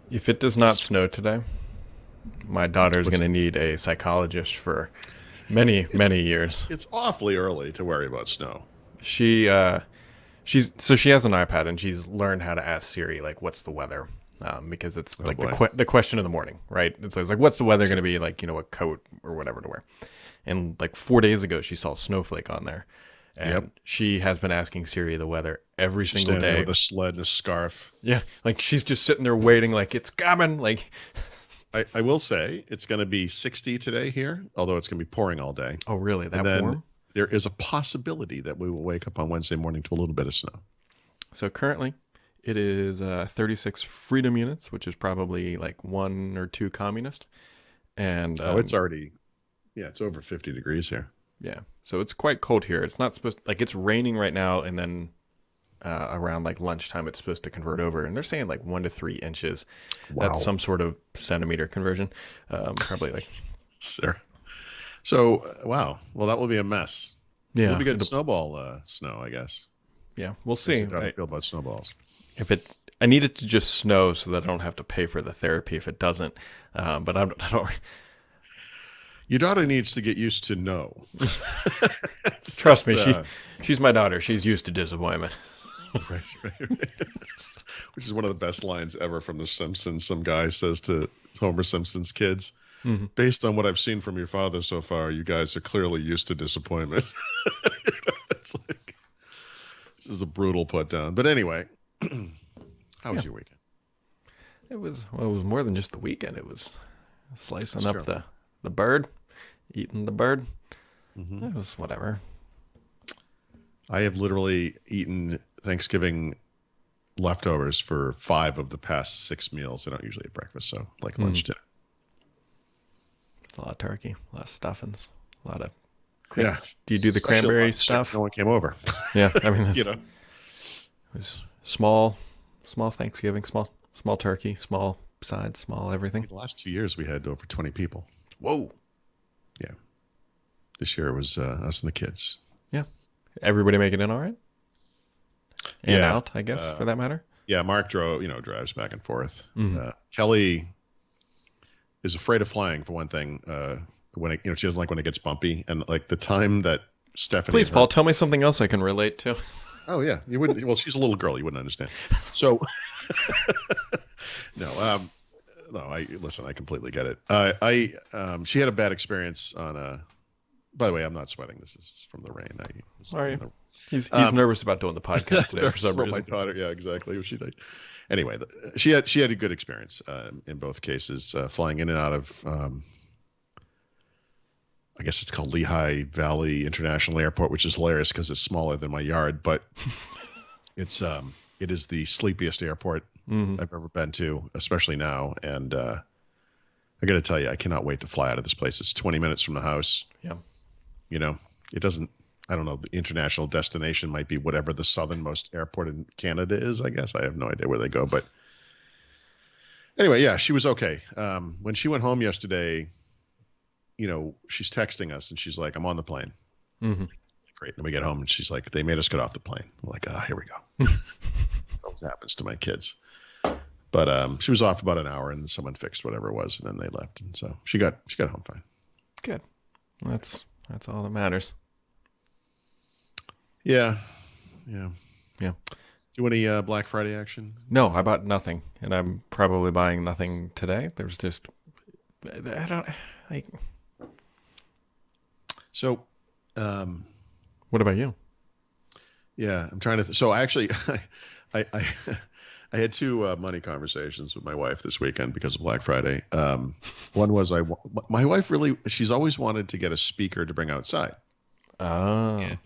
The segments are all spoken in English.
If it does not snow today, my daughter is going What's to need a psychologist for many, it's many years. it's awfully early to worry about snow. She she has an iPad and she's learned how to ask Siri like what's the weather, because it's Oh like boy. the question of the morning, right? And so it's like what's the weather going to be like, a coat or whatever to wear. And like 4 days ago, she saw a snowflake on there, Yep. and she has been asking Siri the weather every She's single standing there day. with a sled and a scarf. Yeah, like she's just sitting there waiting, like it's coming. Like, I will say it's going to be 60 today here, although it's going to be pouring all day. oh really? And That then warm? there is a possibility that we will wake up on Wednesday morning to a little bit of snow. So currently, it is 36 freedom units, which is probably like one or two communist, and Oh, it's already, yeah, it's over 50 degrees here. yeah, so it's quite cold here. It's not supposed like it's raining right now, and then around like lunchtime, it's supposed to convert over, and they're saying like 1 to 3 inches. That's Wow. some sort of centimeter conversion, probably like Sir. So, wow. Well, that will be a mess. It'll yeah, be good snowball snow, I guess. yeah. We'll Guess see. you don't feel about snowballs. If it, I need it to just snow so that I don't have to pay for the therapy if it doesn't. But I don't Your daughter needs to get used to no. trust me. That's, She's my daughter. She's used to disappointment. right. Which is one of the best lines ever from The Simpsons. Some guy says to Homer Simpson's kids, Mm-hmm. based on what I've seen from your father so far, you guys are clearly used to disappointment. It's like, this is a brutal put down. But anyway, how Yeah, was your weekend? it was more than just the weekend. It was slicing That's up true. the bird, eating the bird. Hmm. It was whatever. I have literally eaten Thanksgiving leftovers for 5 of the past 6 meals. I don't usually eat breakfast, so like lunch, dinner. It's a lot of turkey, a lot of stuffings, a lot of. Yeah. Do you do the Especially a lot cranberry of shit stuff? No one came over. Yeah, I mean, You it know. was small Thanksgiving, small turkey, small sides, small everything. The last 2 years we had over 20 people. Whoa. Yeah. This year it was us and the kids. Yeah. Everybody make it in all right? And Yeah. out, I guess, for that matter. Yeah, Mark drives back and forth. Mhm. Kelly is afraid of flying for one thing. When it, she doesn't like when it gets bumpy, and like the time that Stephanie, Please, and her, Paul, tell me something else I can relate to. oh yeah, you wouldn't. Well, she's a little girl, you wouldn't understand. So, no, no, I listen. I completely get it. She had a bad experience on a. By the way, I'm not sweating. This is from the rain. I was All right. in the- He's nervous about doing the podcast today for some So my reason. daughter, yeah, exactly. She did. Anyway, she had a good experience in both cases, flying in and out of. I guess it's called Lehigh Valley International Airport, which is hilarious because it's smaller than my yard, but it is the sleepiest airport Hmm. I've ever been to, especially now. And I got to tell you, I cannot wait to fly out of this place. It's 20 minutes from the house. Yeah. It doesn't. I don't know. The international destination might be whatever the southernmost airport in Canada is. I guess I have no idea where they go, but anyway, yeah, she was okay. When she went home yesterday, she's texting us and she's like, "I'm on the plane." Hmm. Great. And we get home and she's like, "They made us get off the plane." We're like, "Ah, here we go." This always happens to my kids. But she was off about an hour and someone fixed whatever it was and then they left. And so she got home fine. Good. That's all that matters. Yeah. Yeah. Yeah. Do any Black Friday action? No, I bought nothing, and I'm probably buying nothing today. There's just, I don't like. So, um, What about you? yeah, I'm trying to. So actually, I I had 2 money conversations with my wife this weekend because of Black Friday. One was my wife she's always wanted to get a speaker to bring outside. Oh, And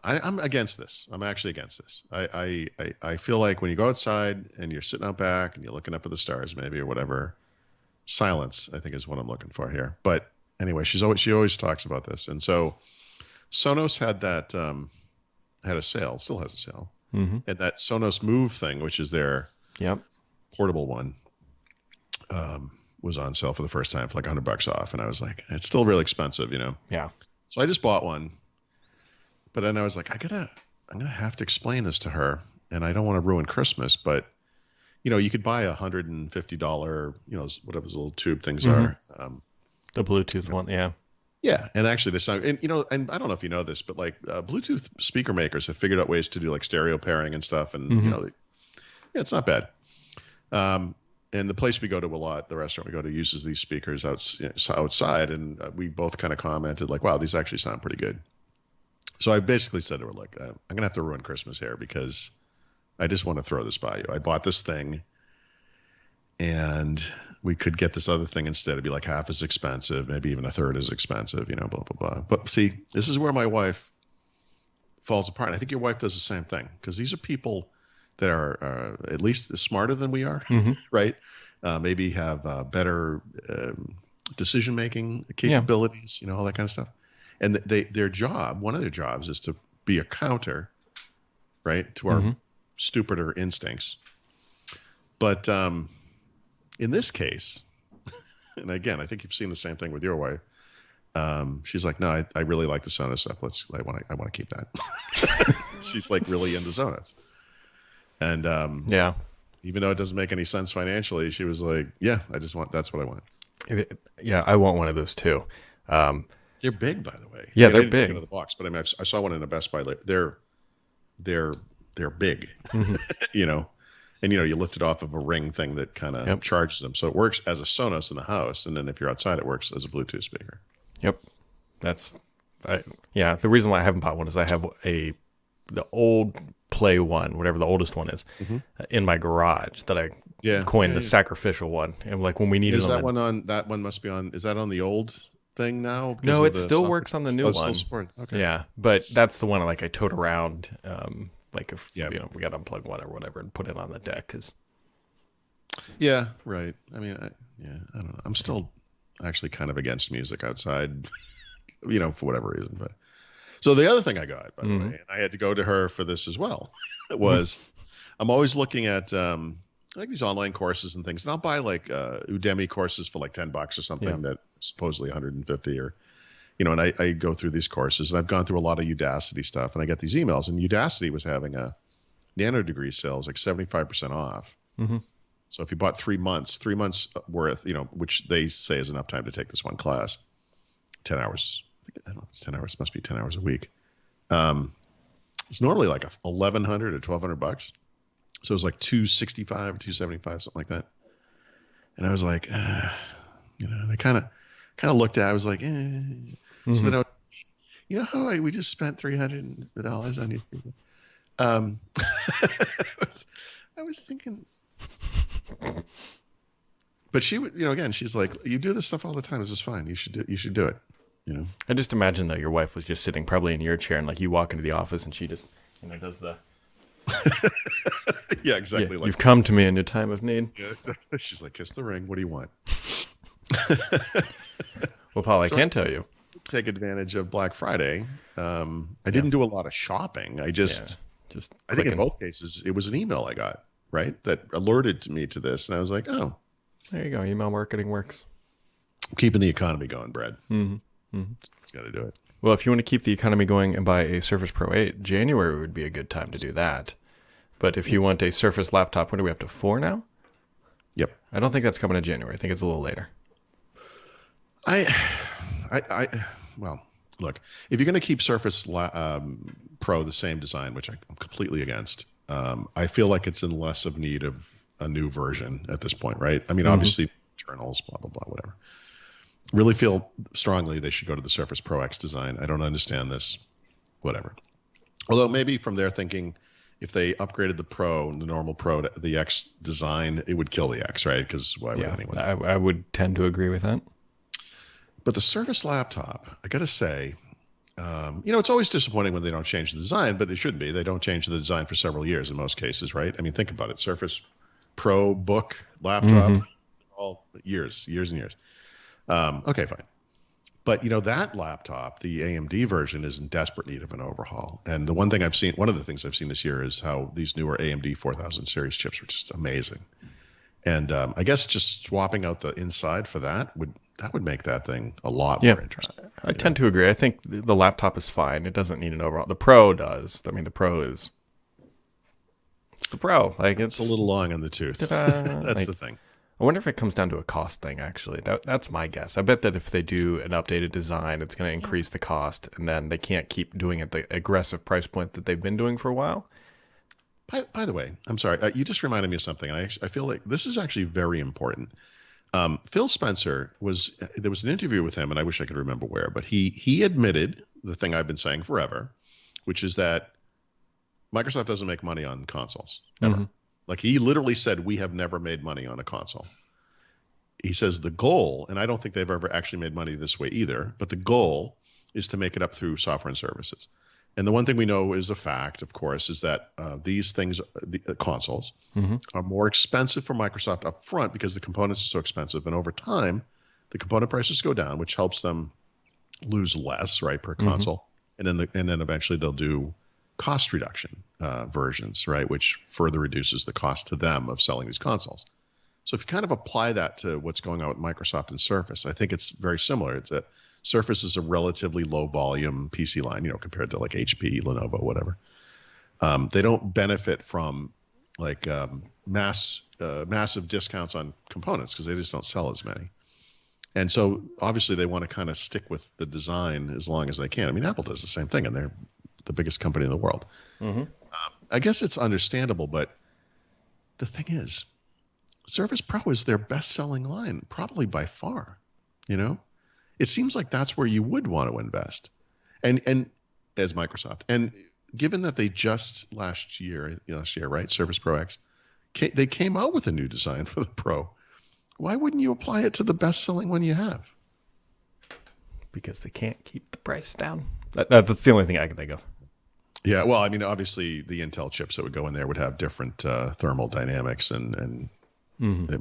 I'm against this. I'm actually against this. I feel like when you go outside and you're sitting out back and you're looking up at the stars, maybe or whatever, silence I think is what I'm looking for here. But anyway, she always talks about this, and so Sonos had a sale, still has a sale, mm-hmm. and that Sonos Move thing, which is their Yep. portable one, was on sale for the first time for like $100 off, and I was like, it's still really expensive, Yeah. So I just bought one. But then I was like, I'm gonna have to explain this to her, and I don't want to ruin Christmas. But you could buy $150, whatever those little tube things Mhm. are. The Bluetooth one, yeah. Yeah, and actually, they sound, and I don't know if you know this, but like Bluetooth speaker makers have figured out ways to do like stereo pairing and stuff, and Mhm. yeah, it's not bad. Um, and the place we go to a lot, the restaurant we go to, uses these speakers outside, and we both kind of commented like, "Wow, these actually sound pretty good." So I basically said to her, "Look, I'm gonna have to ruin Christmas here because I just want to throw this by you. I bought this thing, and we could get this other thing instead. It'd be like half as expensive, maybe even a third as expensive, blah blah blah." But see, this is where my wife falls apart. And I think your wife does the same thing because these are people that are at least smarter than we are, Mhm. right? Maybe have better decision making Yeah. capabilities, all that kind of stuff. And one of their jobs is to be a counter, right, to our Mhm. stupider instincts. But in this case, and again, I think you've seen the same thing with your wife. She's like, no, I really like the Sonos stuff. I want to keep that. She's like really into Sonos. And Yeah. even though it doesn't make any sense financially, she was like, yeah, that's what I want. Yeah, I want one of those too. They're big, by the way. Yeah, I they're didn't take it big. out of the box, but I mean, I saw one in a Best Buy. They're big, Mhm. and you lift it off of a ring thing that kind of Yep. charges them. So it works as a Sonos in the house, and then if you're outside, it works as a Bluetooth speaker. Yep. Yeah, the reason why I haven't bought one is I have the old Play One, whatever the oldest one is, in my garage that I Yeah, coined yeah, the yeah. sacrificial one. And like when we need Is it that one on? That one must be on. Is that on the old thing now? Because No, of it the still software? works on the new Oh, it's one. still support. Okay. Yeah, but that's the one I tote around. Like if Yeah. we got to unplug one or whatever and put it on the deck. Cause Yeah. Right. I mean, I don't know. I'm still actually kind of against music outside, for whatever reason. But so the other thing I got, by the way, and I had to go to her for this as well, was I'm always looking at like these online courses and things, and I'll buy like Udemy courses for like $10 or something Yeah. that supposedly 150 or. And I go through these courses, and I've gone through a lot of Udacity stuff, and I get these emails, and Udacity was having a nano degree sales like 75% off. Mhm. So if you bought 3 months worth, which they say is enough time to take this one class, 10 hours, I don't know, it's 10 hours, must be 10 hours a week. It's normally like $1,100 or $1,200. So it was like 265 or 275, something like that. And I was like, I kind of looked at it. I was like, So then I was, how we just spent $300 on you. I was thinking, but she would, again, she's like, you do this stuff all the time. This is fine. You should do it. I just imagine though your wife was just sitting probably in your chair and like you walk into the office and she just does the Yeah, exactly. you've come to me in your time of need. Yeah, exactly. She's like, kiss the ring. What do you want? Well, Paul, I So can tell you. take advantage of Black Friday. I didn't do a lot of shopping. I Just I think in clicking. both cases, it was an email I got, right, that alerted me to this. And I was like, oh, There you go. Email marketing works. I'm keeping the economy going, Brad. Mm-hmm. It's got to do it. Well, if you want to keep the economy going and buy a Surface Pro 8, January would be a good time to do that. But if you want a Surface laptop, when are we up to 4 now? Yep. I don't think that's coming in January. I think it's a little later. Well, look, if you're going to keep Surface Pro the same design, which I'm completely against, I feel like it's in less of need of a new version at this point, right? I mean, obviously, internals, blah, blah, blah, whatever. Really feel strongly they should go to the Surface Pro X design. I don't understand this, whatever. Although maybe from their thinking, if they upgraded the normal Pro to the X design, it would kill the X, right? Because why would anyone? I would tend to agree with that. But the Surface laptop, I got to say, it's always disappointing when they don't change the design, but they shouldn't be. They don't change the design for several years in most cases, right? I mean, think about it. Surface Pro book laptop, all years and years. Okay, fine. But that laptop, the AMD version, is in desperate need of an overhaul. And one of the things I've seen this year is how these newer AMD 4000 series chips are just amazing. And I guess just swapping out the inside for that would make that thing a lot more interesting. I tend to agree. I think the laptop is fine. It doesn't need an overhaul. The Pro does. I mean, the Pro is the Pro. Like It's a little long on the tooth. That's like, the thing. I wonder if it comes down to a cost thing, actually. That's my guess. I bet that if they do an updated design, it's going to increase the cost, and then they can't keep doing it the aggressive price point that they've been doing for a while. By the way, I'm sorry. You just reminded me of something. I feel like this is actually very important. Phil Spencer there was an interview with him, and I wish I could remember where, but he admitted the thing I've been saying forever, which is that Microsoft doesn't make money on consoles ever. Mm-hmm. Like he literally said, we have never made money on a console. He says the goal, and I don't think they've ever actually made money this way either, but the goal is to make it up through software and services. And the one thing we know is a fact, of course, is that these things, the consoles, mm-hmm. are more expensive for Microsoft up front because the components are so expensive. And over time, the component prices go down, which helps them lose less, right, per console. Mm-hmm. And then eventually they'll do cost reduction versions, right, which further reduces the cost to them of selling these consoles. So if you kind of apply that to what's going on with Microsoft and Surface, I think it's very similar. It's a Surface is a relatively low volume PC line, compared to like HP, Lenovo, whatever. They don't benefit from like massive discounts on components because they just don't sell as many. And so obviously they want to kind of stick with the design as long as they can. I mean, Apple does the same thing, and they're the biggest company in the world. Mm-hmm. I guess it's understandable, but the thing is, Surface Pro is their best-selling line, probably by far. It seems like that's where you would want to invest, and as Microsoft. And given that they just last year, right, Surface Pro X, they came out with a new design for the Pro. Why wouldn't you apply it to the best-selling one you have? Because they can't keep the price down. That's the only thing I can think of. Yeah, well, I mean, obviously the Intel chips that would go in there would have different thermal dynamics and mm-hmm.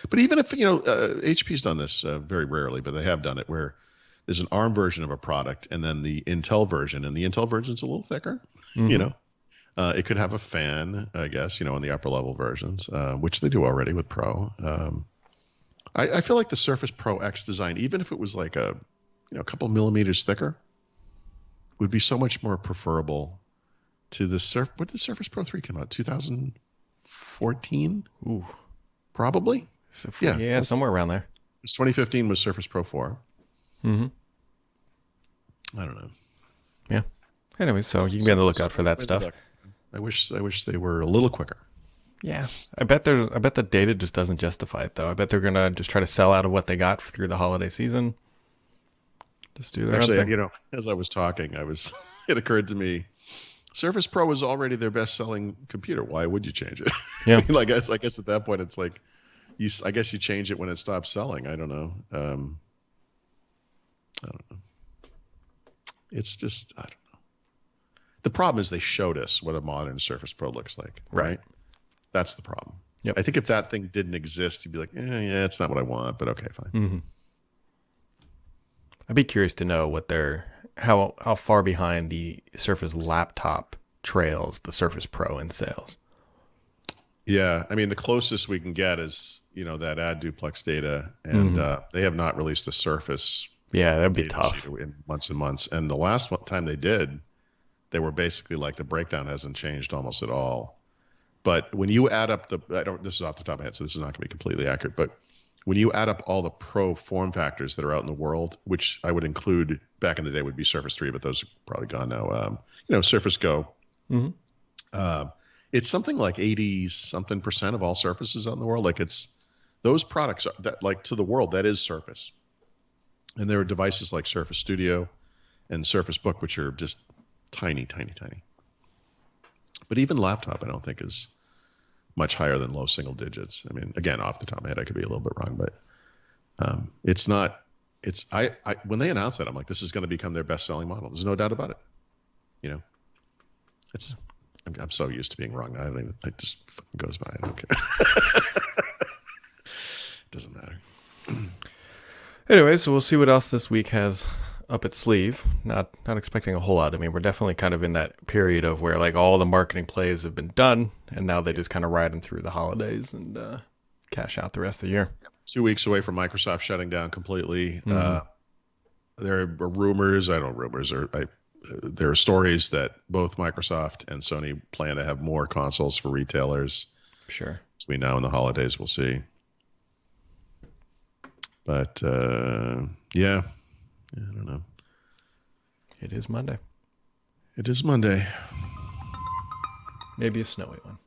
But even if, HP's done this very rarely, but they have done it where there's an ARM version of a product and then the Intel version, and the Intel version's a little thicker, mm-hmm. It could have a fan, I guess, in the upper level versions, which they do already with Pro. I feel like the Surface Pro X design, even if it was like a couple millimeters thicker, would be so much more preferable to the What did the Surface Pro 3 come out? 2014? Ooh. Probably? Yeah, somewhere around there. 2015 was Surface Pro 4. Mm-hmm. I don't know. Yeah. Anyway, so you can be on the lookout for that stuff. I wish they were a little quicker. Yeah. I bet the data just doesn't justify it, though. I bet they're going to just try to sell out of what they got through the holiday season. Just do their own thing. As I was talking, it occurred to me, Surface Pro is already their best-selling computer. Why would you change it? Yeah. I guess at that point it's like, I guess you change it when it stops selling. I don't know. I don't know. It's just, I don't know. The problem is they showed us what a modern Surface Pro looks like, right? That's the problem. Yep. I think if that thing didn't exist, you'd be like, yeah, it's not what I want, but okay, fine. Mm-hmm. I'd be curious to know how far behind the Surface laptop trails the Surface Pro in sales. Yeah, I mean, the closest we can get is, that ad duplex data, and mm-hmm. They have not released a Surface. Yeah, that'd be tough. In months and months. And the last time they did, they were basically like the breakdown hasn't changed almost at all. But when you add up this is off the top of my head, so this is not going to be completely accurate, but when you add up all the Pro form factors that are out in the world, which I would include back in the day would be Surface 3, but those are probably gone now. Surface Go. Mm-hmm. It's something like 80-something% of all Surfaces out in the world. Like those products that, like, to the world, that is Surface. And there are devices like Surface Studio and Surface Book, which are just tiny, tiny, tiny. But even laptop, I don't think is much higher than low single digits. I mean, again, off the top of my head, I could be a little bit wrong, but it's not. I when they announced that, I'm like, this is going to become their best-selling model. There's no doubt about it. I'm so used to being wrong. It just fucking goes by. I don't care. It doesn't matter. Anyway, so we'll see what else this week has up its sleeve. Not expecting a whole lot. I mean, we're definitely kind of in that period of where like all the marketing plays have been done, and now they just kind of ride them through the holidays and cash out the rest of the year. 2 weeks away from Microsoft shutting down completely. Mm-hmm. There are rumors. there are stories that both Microsoft and Sony plan to have more consoles for retailers Sure. between now and the holidays. We'll see. But yeah, I don't know. It is Monday. It is Monday. Maybe a snowy one.